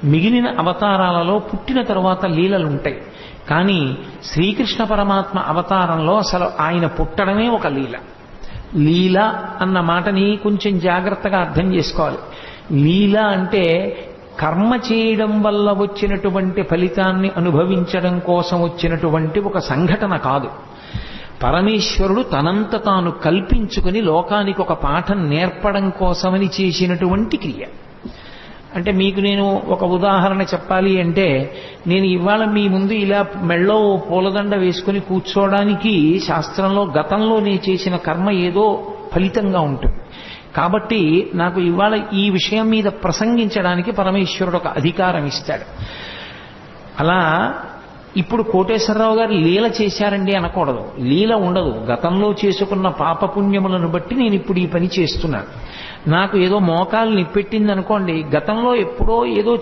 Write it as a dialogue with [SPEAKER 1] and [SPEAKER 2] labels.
[SPEAKER 1] మిగిలిన అవతారాలలో పుట్టిన తరువాత లీలలుంటాయి. కానీ శ్రీకృష్ణ పరమాత్మ అవతారంలో అసలు ఆయన పుట్టడమే ఒక లీల. లీల అన్న మాటని కొంచెం జాగ్రత్తగా అర్థం చేసుకోవాలి. లీల అంటే కర్మ చేయడం వల్ల వచ్చినటువంటి ఫలితాన్ని అనుభవించడం కోసం వచ్చినటువంటి ఒక సంఘటన కాదు. పరమేశ్వరుడు తనంత తాను కల్పించుకుని లోకానికి ఒక పాఠం నేర్పడం కోసమని చేసినటువంటి క్రియ. అంటే మీకు నేను ఒక ఉదాహరణ చెప్పాలి అంటే, నేను ఇవాళ మీ ముందు ఇలా మెళ్ళో పూలదండ వేసుకుని కూర్చోవడానికి శాస్త్రంలో గతంలో నేను చేసిన కర్మ ఏదో ఫలితంగా ఉంటుంది. కాబట్టి నాకు ఇవాళ ఈ విషయం మీద ప్రసంగించడానికి పరమేశ్వరుడు ఒక అధికారం ఇస్తాడు. అలా ఇప్పుడు కోటేశ్వరరావు గారు లీల చేశారండి అనకూడదు. లీల ఉండదు. గతంలో చేసుకున్న పాపపుణ్యములను బట్టి నేను ఇప్పుడు ఈ పని చేస్తున్నాను. నాకు ఏదో మోకాలు నిప్పెట్టింది అనుకోండి, గతంలో ఎప్పుడో ఏదో